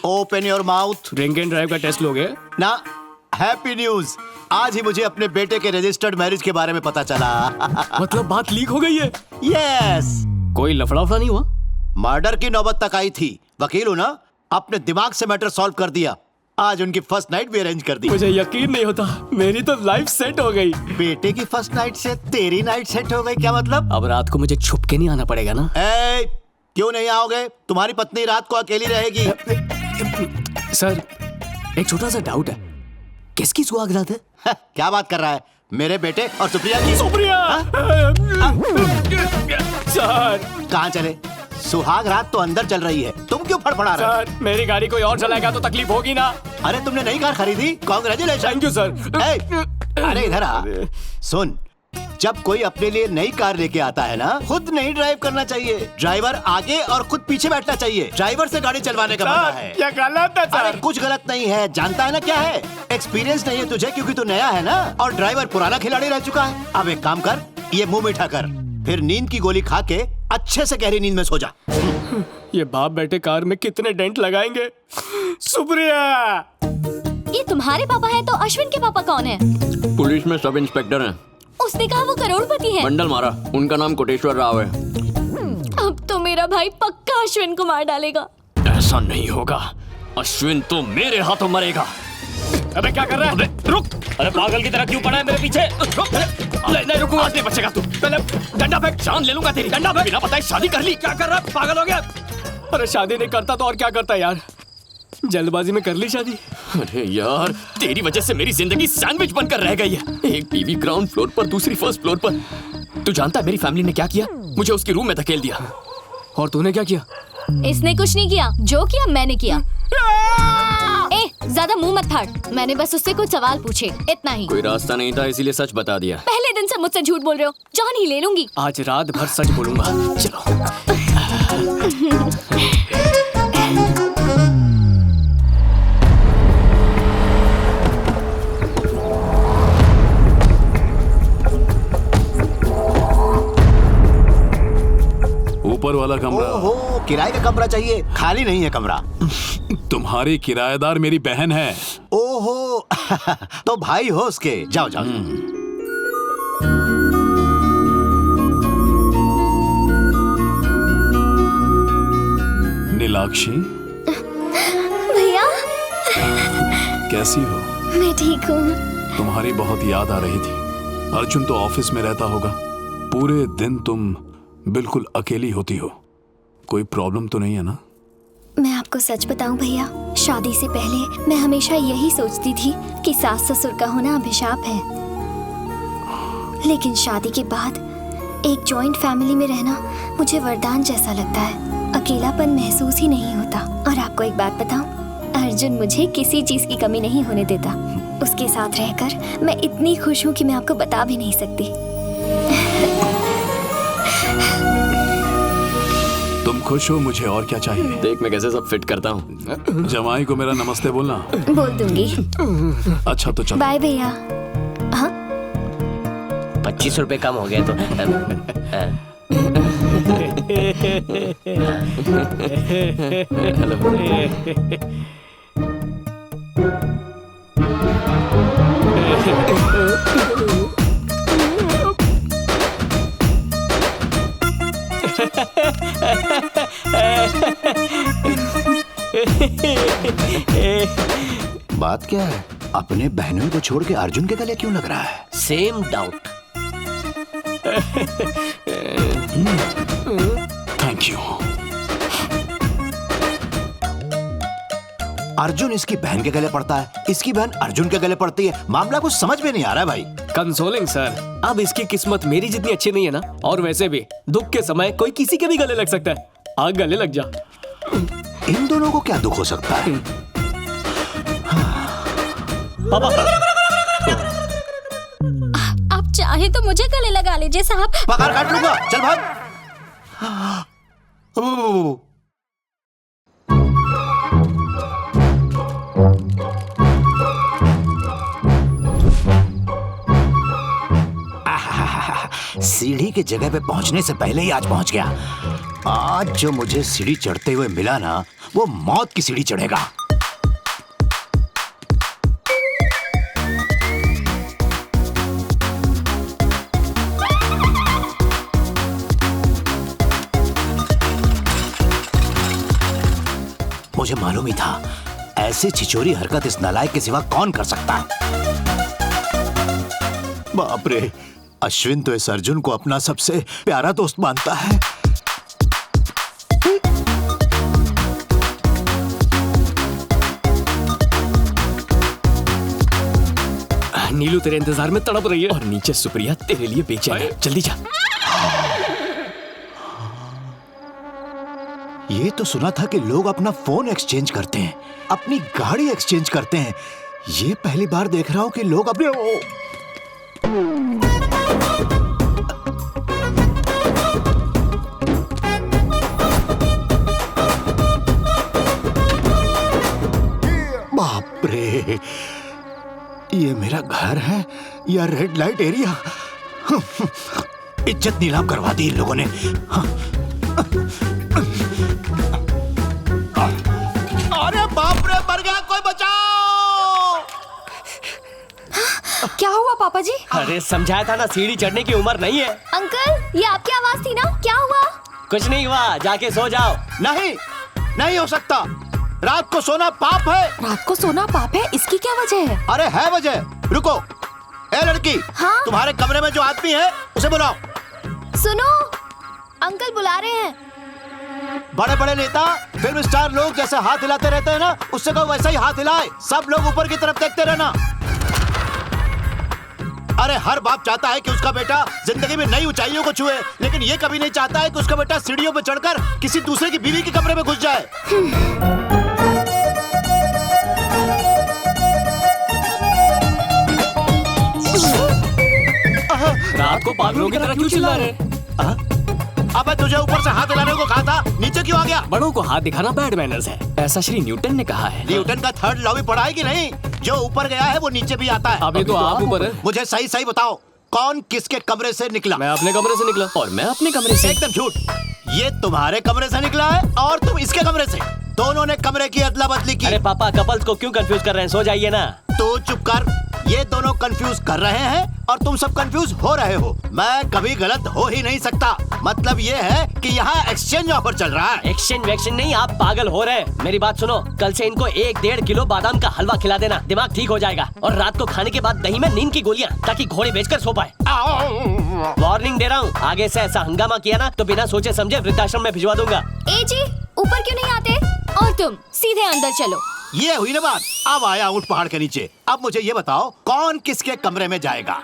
Open your mouth. Drink and drive का test लोगे? ना, हैप्पी न्यूज, आज ही मुझे अपने बेटे के रजिस्टर्ड मैरिज के बारे में पता चला। मतलब बात लीक हो गई है? यस। कोई लफड़ा नहीं हुआ? मर्डर की नौबत तक आई थी। वकील हूं ना, अपने दिमाग से मैटर सॉल्व कर दिया। आज उनकी फर्स्ट नाइट भी अरेंज कर दी। मुझे यकीन नहीं होता, मेरी तो लाइफ सेट हो गई। बेटे की फर्स्ट नाइट से तेरी नाइट सेट हो गई, क्या मतलब? अब रात को मुझे छुप के नहीं आना पड़ेगा ना? क्यों नहीं आओगे? तुम्हारी पत्नी रात को अकेली रहेगी। सर, एक छोटा सा डाउट है, किसकी सुहागरात है? क्या बात कर रहा है? मेरे बेटे और सुप्रिया की। सुप्रिया! सर, कहाँ चले? सुहाग रात तो अंदर चल रही है, तुम क्यों फड़फड़ा रहे हो? सर, मेरी गाड़ी कोई और चलाएगा तो तकलीफ होगी ना? अरे तुमने नई कार खरीदी, कांग्रेचुलेशन। Thank you sir. अरे इधर आ, सुन, जब कोई अपने लिए नई कार लेके आता है ना, खुद नहीं ड्राइव करना चाहिए। ड्राइवर आगे और खुद पीछे बैठना चाहिए। ड्राइवर से गाड़ी चलवाने का मजा है। क्या गलत है सर? अरे कुछ गलत नहीं है, जानता है ना क्या है? एक्सपीरियंस नहीं है तुझे क्योंकि तू नया है ना, और ड्राइवर पुराना खिलाड़ी रह चुका है। अब एक काम कर, ये मुंह मीठा कर, फिर नींद की गोली खा के अच्छे से गहरी नींद में सो जा। ये बाप बेटे कार में कितने डेंट लगाएंगे? सुप्रिया! ये तुम्हारे पापा है तो अश्विन के पापा कौन है? पुलिस में सब इंस्पेक्टर हैं। उसने कहा वो करोड़पति है। बंडल मारा, उनका नाम कोटेश्वर राव है। अब तो मेरा भाई पक्का अश्विन को मार डालेगा। ऐसा नहीं होगा, अश्विन तो मेरे हाथों मरेगा। अबे क्या कर रहा है? अबे रुक! अरे पागल की तरह क्यों पड़ा है मेरे पीछे? रुक! नहीं रुकूंगा, आज नहीं बचेगा तू। पहले डंडा फेंक, जान ले लूंगा तेरी। डंडा फेंक। बिना बताए शादी कर ली, क्या कर रहा है? पागल हो गया? अरे शादी नहीं करता तो और क्या करता यार? जल्दबाजी में कर ली शादी। अरे यार, तेरी वजह से मेरी जिंदगी सैंडविच बनकर रह गई है। एक बीवी ग्राउंड फ्लोर पर, दूसरी फर्स्ट फ्लोर पर। तू जानता है मेरी फैमिली ने क्या किया? मुझे उसके रूम में धकेल दिया। और तूने क्या किया? इसने कुछ नहीं किया, जो किया मैंने किया। ज्यादा मुंह मत फाड़, मैंने बस उससे कुछ सवाल पूछे, इतना ही। कोई रास्ता नहीं था इसीलिए सच बता दिया। पहले दिन से मुझसे झूठ बोल रहे हो, जान ही ले लूंगी। आज रात भर सच बोलूंगा। चलो। ऊपर वाला कमरा। ओहो, किराए का कमरा चाहिए, खाली नहीं है कमरा। तुम्हारी किराएदार मेरी बहन है। ओहो, तो भाई हो उसके। जाओ जाओ। नीलाक्षी, भैया कैसी हो? मैं ठीक हूँ। तुम्हारी बहुत याद आ रही थी। अर्जुन तो ऑफिस में रहता होगा, पूरे दिन तुम बिल्कुल अकेली होती हो। कोई प्रॉब्लम तो नहीं है ना? मैं आपको सच बताऊं भैया, शादी से पहले मैं हमेशा यही सोचती थी कि सास ससुर का होना अभिशाप है, लेकिन शादी के बाद एक जॉइंट फैमिली में रहना मुझे वरदान जैसा लगता है। अकेलापन महसूस ही नहीं होता। और आपको एक बात बताऊं, अर्जुन मुझे किसी चीज की कमी नहीं होने देता। उसके साथ रहकर मैं इतनी खुश हूँ कि मैं आपको बता भी नहीं सकती। तुम खुश हो, मुझे और क्या चाहिए? देख मैं कैसे सब फिट करता हूँ। जमाई को मेरा नमस्ते बोलना। बोल दूंगी। अच्छा तो चलो। बाय भैया। हाँ 25 रुपए कम हो गए तो। बात क्या है? अपने बहनों को छोड़ के अर्जुन के गले क्यों लग रहा है? Same doubt. Thank you. Arjun इसकी बहन के गले पड़ता है, इसकी बहन अर्जुन के गले पड़ती है। मामला कुछ समझ में नहीं आ रहा है भाई। कंसोलिंग सर, अब इसकी किस्मत मेरी जितनी अच्छी नहीं है ना, और वैसे भी दुख के समय कोई किसी के भी गले लग सकता है। आग गले लग जा। इन दोनों को क्या दुख हो सकता है? पापा, आप चाहे तो मुझे गले लगा लीजिए साहब। पगार काट लूंगा, चल भाग। सीढ़ी की जगह पे पहुंचने से पहले ही आज पहुंच गया। आज जो मुझे सीढ़ी चढ़ते हुए मिला ना, वो मौत की सीढ़ी चढ़ेगा। मुझे मालूम ही था, ऐसी छिचोरी हरकत इस नालायक के सिवा कौन कर सकता है। बाप रे, अश्विन तो इस अर्जुन को अपना सबसे प्यारा दोस्त मानता है। नीलू तेरे इंतजार में तड़प रही है। और नीचे सुप्रिया तेरे लिए बेचैन है। जल्दी जा। ये तो सुना था कि लोग अपना फोन एक्सचेंज करते हैं, अपनी गाड़ी एक्सचेंज करते हैं। ये पहली बार देख रहा हूं कि लोग अपने बाप रे, ये मेरा घर है या रेड लाइट एरिया? इज्जत नीलाम करवा दी इन लोगों ने। अरे बाप रे, मर गया, कोई बचाओ! क्या हुआ पापा जी? अरे समझाया था ना, सीढ़ी चढ़ने की उम्र नहीं है। अंकल, ये आपकी आवाज थी ना? क्या हुआ? कुछ नहीं हुआ, जाके सो जाओ। नहीं, नहीं हो सकता। रात को सोना पाप है। रात को सोना पाप है? इसकी क्या वजह है? अरे है वजह, रुको। ए लड़की, हाँ? तुम्हारे कमरे में जो आदमी है उसे बुलाओ। सुनो, अंकल बुला रहे हैं। बड़े बड़े नेता, फिल्म स्टार लोग जैसे हाथ हिलाते रहते हैं ना, उससे कहो वैसा ही हाथ हिलाए। सब लोग ऊपर की तरफ देखते रहना। अरे हर बाप चाहता है कि उसका बेटा जिंदगी में नई ऊंचाइयों को छुए, लेकिन ये कभी नहीं चाहता है कि उसका बेटा सीढ़ियों पर चढ़कर किसी दूसरे की बीवी के कमरे में घुस जाए। रात को पागलों की तरह क्यों चिल्ला रहे? अबे तुझे ऊपर से हाथ हिलाने को कहा था, नीचे क्यों आ गया? बड़ों को हाथ दिखाना बैड मैनर्स है। ऐसा श्री न्यूटन ने कहा है। न्यूटन का थर्ड लॉ भी पढ़ा है कि नहीं? जो ऊपर गया है वो नीचे भी आता है। अभी तो आप ऊपर है। मुझे सही सही बताओ, कौन किसके कमरे से निकला? मैं अपने कमरे से निकला। और मैं अपने कमरे से। एकदम झूठ। ये तुम्हारे कमरे से निकला है और तुम इसके कमरे से। दोनों ने कमरे की अदला बदली की। अरे पापा, कपल्स को क्यों कंफ्यूज कर रहे हैं? सो जाइए ना। तो चुप कर। ये दोनों कंफ्यूज कर रहे हैं और तुम सब कंफ्यूज हो रहे हो। मैं कभी गलत हो ही नहीं सकता। मतलब ये है कि यहाँ एक्सचेंज ऑफर चल रहा है। एक्सचेंज वैक्शन नहीं, आप पागल हो रहे हैं। मेरी बात सुनो, कल से इनको 1-1.5 किलो बादाम का हलवा खिला देना, दिमाग ठीक हो जाएगा। और रात को खाने के बाद दही में नींद की गोलियां, ताकि घोड़े बेचकर सो पाए। वार्निंग दे रहा हूँ, आगे से ऐसा हंगामा किया ना तो बिना सोचे समझे वृद्धाश्रम में भिजवा दूंगा। ए जी, ऊपर क्यों नहीं आते? और तुम सीधे अंदर चलो। ये हुई ना बात। अब आया ऊंट पहाड़ के नीचे। अब मुझे ये बताओ, कौन किसके कमरे में जाएगा?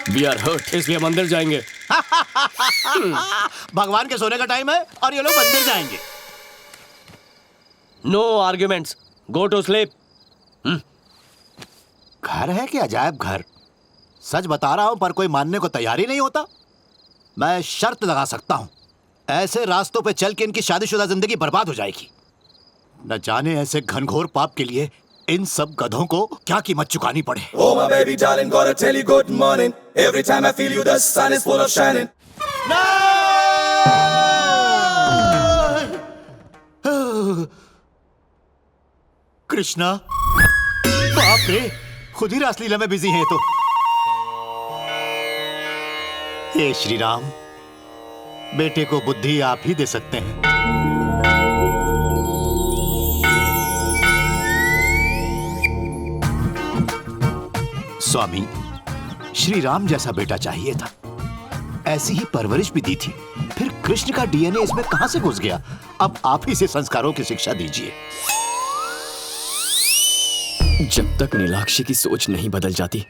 We are hurt, इसलिए हम अंदर जाएंगे। भगवान के सोने का टाइम है और ये लोग मंदिर जाएंगे। No arguments, go to sleep. घर है कि अजायब घर? सच बता रहा हूं, पर कोई मानने को तैयार ही नहीं होता। मैं शर्त लगा सकता हूं, ऐसे रास्तों पे चल के इनकी शादीशुदा जिंदगी बर्बाद हो जाएगी। न जाने ऐसे घनघोर पाप के लिए इन सब गधों को क्या कीमत चुकानी पड़े। Oh my baby darling, gotta tell you good morning. Every time I feel you, the sun is full of shining. Krishna, बाप रे, खुद ही रासलीला में बिजी हैं तो। हे श्री राम, बेटे को बुद्धि आप ही दे सकते हैं। स्वामी, श्री राम जैसा बेटा चाहिए था, ऐसी ही परवरिश भी दी थी। फिर कृष्ण का डीएनए इसमें कहां से घुस गया? अब आप ही से संस्कारों की शिक्षा दीजिए। जब तक नीलाक्षी की सोच नहीं बदल जाती,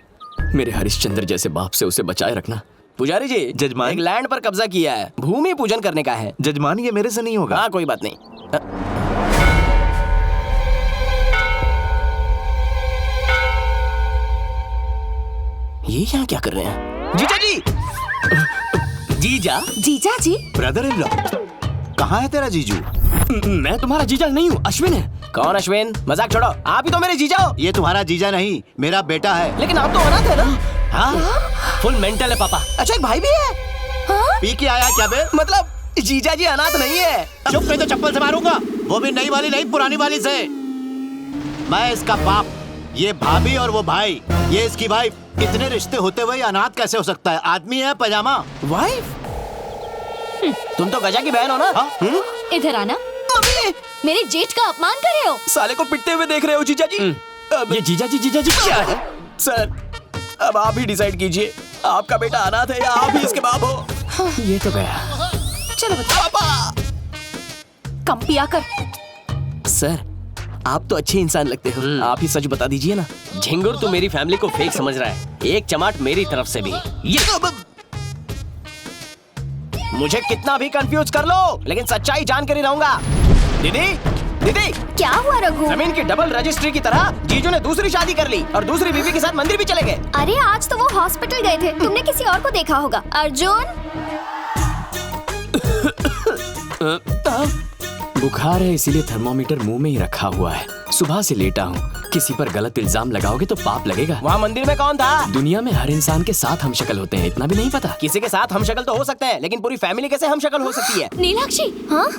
मेरे हरिश्चंद्र जैसे बाप से उसे बचाए रखना। पुजारी जी, जजमान, एक लैंड पर कब्जा किया है, भूमि पूजन करने का है। जजमान ये मेरे से नहीं होगा। हाँ, कोई बात नहीं। ये यहाँ क्या कर रहे हैं? जीजा जी! जीजा? जीजा जी? ब्रदर इन लॉ, कहाँ है तेरा जीजू? मैं तुम्हारा जीजा नहीं हूँ, अश्विन है। कौन अश्विन? मजाक छोड़ो, आप ही तो मेरे जीजा हो। ये तुम्हारा जीजा नहीं, मेरा बेटा है। लेकिन आप तो अनाथ है ना? हाँ, फुल मेंटल है पापा। अच्छा, एक भाई भी है? पी के आया क्या बे? मतलब जीजा जी अनाथ नहीं है। चुप नहीं तो चप्पल से मारूंगा, वो भी नई वाली नहीं, पुरानी वाली से। मैं इसका बाप, ये भाभी और वो भाई, ये इसकी वाइफ। इतने रिश्ते होते हुए अनाथ कैसे हो सकता है? आदमी है पैजामा। वाइफ? तुम तो गजा की बहन हो ना? इधर आना। मम्मी, मेरे जेठ का अपमान कर रहे हो। साले को पिटते हुए देख रहे हो जीजा जी? ये जीजा जी क्या है? सर, अब आप ही डिसाइड कीजिए, आपका बेटा अनाथ है या आप ही इसके बाप हो? ये तो गया। चलो बताओ। पापा! कम पिया कर। सर, आप तो अच्छे इंसान लगते हो, आप ही सच बता दीजिए ना। झिंगुर तू मेरी फैमिली को फेक समझ रहा है, एक चमाट मेरी तरफ से भी। मुझे कितना भी कंफ्यूज कर लो, लेकिन सच्चाई जान कर ही रहूंगा। दीदी, दीदी, क्या हुआ रघु? जमीन की डबल रजिस्ट्री की तरह जीजू ने दूसरी शादी कर ली और दूसरी बीवी के साथ मंदिर भी चले गए। अरे आज तो वो हॉस्पिटल गए थे, तुमने किसी और को देखा होगा। अर्जुन, बुखार है इसीलिए थर्मोमीटर मुंह में ही रखा हुआ है। सुबह से लेटा हूँ। किसी पर गलत इल्जाम लगाओगे तो पाप लगेगा। वहाँ मंदिर में कौन था? दुनिया में हर इंसान के साथ हम शक्ल होते हैं, इतना भी नहीं पता? किसी के साथ हम शक्ल तो हो सकते हैं, लेकिन पूरी फैमिली कैसे हम शक्ल हो सकती है? नीलाक्षी। हाँ?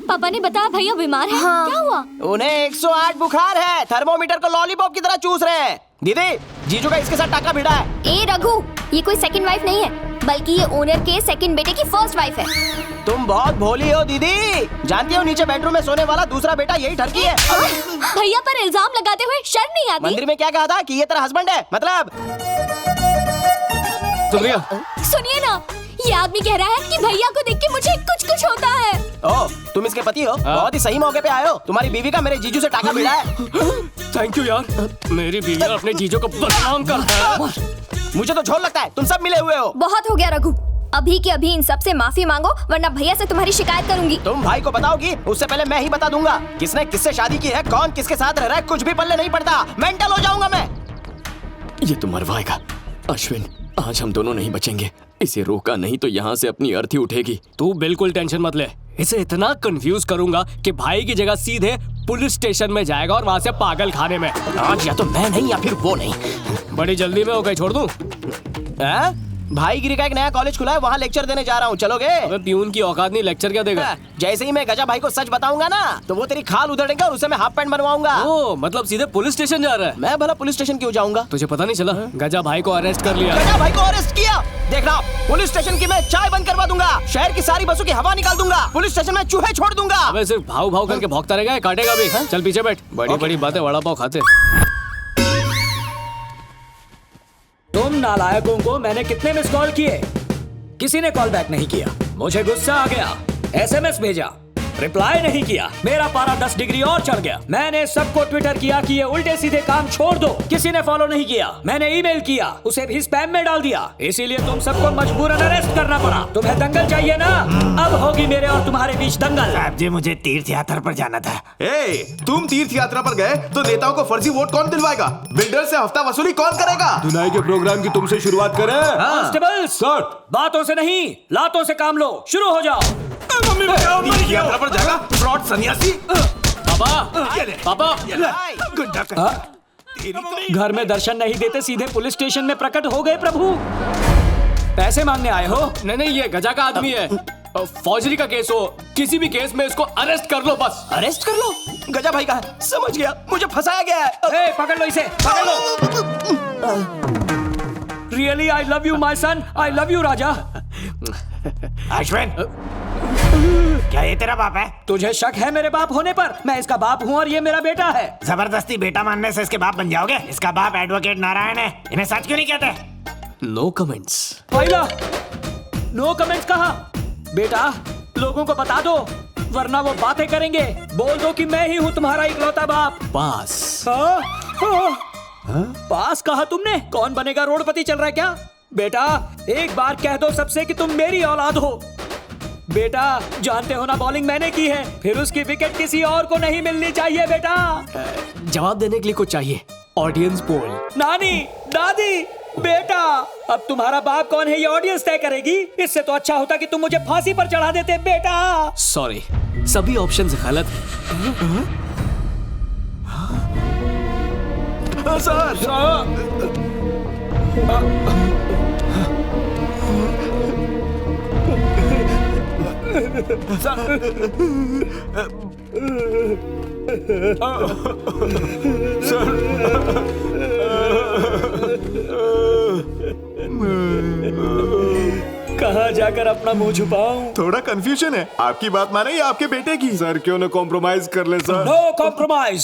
पापा ने बताया भैया बीमार है। हाँ। क्या हुआ? उन्हें 108 बुखार है, थर्मोमीटर को लॉलीपॉप की तरह चूस रहे हैं। दीदी, जीजू का इसके साथ टाका भिड़ा है। ए रघु, ये कोई सेकंड वाइफ नहीं है, बल्कि ये ओनर के सेकंड बेटे की फर्स्ट वाइफ है। तुम बहुत भोली हो दीदी। जानती हो नीचे बेडरूम में सोने वाला दूसरा बेटा यही ठरकी है। भैया पर इल्जाम लगाते हुए शर्म नहीं आती? मंदिर में क्या कहा था कि ये तेरा हस्बैंड है? मतलब सुनिए ना, ये आदमी कह रहा है कि भैया को देख के मुझे कुछ कुछ होता है। ओह, तुम इसके पति हो? बहुत ही सही मौके पे आए हो। तुम्हारी बीवी का मेरे जीजू से टाका भिड़ा है। थैंक यू यार, मेरी बीवी अपने जीजो को बदनाम करता है। मुझे तो झोल लगता है तुम सब मिले हुए हो। बहुत हो गया रघु, अभी के अभी इन सब से माफी मांगो, वरना भैया से तुम्हारी शिकायत करूंगी। तुम भाई को बताओगी, उससे पहले मैं ही बता दूंगा। किसने किससे शादी की है, कौन किसके साथ रह रहा है, कुछ भी पल्ले नहीं पड़ता। मेंटल हो जाऊंगा मैं। ये तो मरवाएगा। अश्विन, आज हम दोनों नहीं बचेंगे। इसे रोका नहीं तो यहाँ से अपनी अर्थी उठेगी। तू बिल्कुल टेंशन मत ले, इसे इतना कंफ्यूज करूंगा कि भाई की जगह सीधे पुलिस स्टेशन में जाएगा और वहाँ से पागल खाने में। आज या तो मैं नहीं या फिर वो नहीं। बड़ी जल्दी में हो गई, छोड़ दूं? भाई गिरी का एक नया कॉलेज खुला है, वहाँ लेक्चर देने जा रहा हूँ, चलोगे? अबे प्यून की औकात नहीं, लेक्चर क्या देगा? जैसे ही मैं गजा भाई को सच बताऊंगा ना, तो वो तेरी खाल उधेड़ेंगे और उसे मैं हाफ पैंट बनवाऊंगा। ओ, मतलब सीधे पुलिस स्टेशन जा रहा है? मैं भला पुलिस स्टेशन क्यों जाऊंगा? तुझे पता नहीं चला? गजा भाई को अरेस्ट कर लिया। गजा भाई को अरेस्ट किया? देख रहा, पुलिस स्टेशन की मैं चाय बंद करवा दूंगा, शहर की सारी बसों की हवा निकाल दूंगा, पुलिस स्टेशन में चूहे छोड़ दूंगा। अबे सिर्फ भाव भाव करके भौंकता रहेगा, काटेगा भी। चल पीछे बैठ, बड़ी बड़ी बातें वड़ा पाव खाते। तुम नालायकों को मैंने कितने मिस कॉल किए, किसी ने कॉल बैक नहीं किया। मुझे गुस्सा आ गया, एसएमएस भेजा, रिप्लाई नहीं किया। मेरा पारा 10 डिग्री और चढ़ गया। मैंने सबको ट्विटर किया कि ये उल्टे सीधे काम छोड़ दो, किसी ने फॉलो नहीं किया। मैंने ईमेल किया, उसे भी स्पैम में डाल दिया। इसीलिए तुम सबको मजबूरन अरेस्ट करना पड़ा। तुम्हें दंगल चाहिए ना? अब होगी मेरे और तुम्हारे बीच दंगल। साहब जी, मुझे तीर्थ यात्रा पर जाना था। तुम तीर्थ यात्रा पर गए तो नेताओं को फर्जी वोट कौन दिलवाएगा? बिल्डर से हफ्ता वसूली कौन करेगा? धुनाई के प्रोग्राम की तुमसे शुरुआत करें। कांस्टेबल्स, बातों से नहीं लातों से काम लो, शुरू हो जाओ। तीर्थ यात्रा पर जाएगा फ्रॉड सन्यासी। पापा घर में दर्शन नहीं देते, सीधे पुलिस स्टेशन में प्रकट हो गए प्रभु। पैसे मांगने आए हो? नहीं, ये गजा का आदमी है। फौजरी का केस हो, किसी भी केस में इसको अरेस्ट कर लो बस। अरेस्ट कर लो? गजा भाई का है, समझ गया, मुझे फंसाया गया है। पकड़ लो इसे, पकड़ लो। Really I love you my son, I love you राजा। अश्विन, क्या ये तेरा बाप है? तुझे शक है मेरे बाप होने पर? मैं इसका बाप हूँ और ये मेरा बेटा है। जबरदस्ती बेटा मानने से इसके बाप बन जाओगे? इसका बाप एडवोकेट नारायण है, इन्हें सच क्यों नहीं कहते? No comments. पहिला नो कमेंट्स कहा? बेटा लोगों को बता दो, वरना वो बातें करेंगे। बोल दो कि मैं ही हूँ तुम्हारा इकलौता बाप। पास। पास कहा तुमने? कौन बनेगा रोडपति चल रहा है क्या? बेटा एक बार कह दो सबसे कि तुम मेरी औलाद हो। बेटा जानते हो ना, बॉलिंग मैंने की है, फिर उसकी विकेट किसी और को नहीं मिलनी चाहिए। बेटा जवाब देने के लिए कुछ चाहिए, ऑडियंस पोल। नानी, दादी, बेटा अब तुम्हारा बाप कौन है ये ऑडियंस तय करेगी। इससे तो अच्छा होता कि तुम मुझे फांसी पर चढ़ा देते। बेटा सॉरी, सभी ऑप्शंस गलत हैं। कहाँ जाकर अपना मुंह छुपाऊं? थोड़ा कंफ्यूजन है, आपकी बात माने या आपके बेटे की? सर क्यों ना कॉम्प्रोमाइज कर ले सर? No compromise.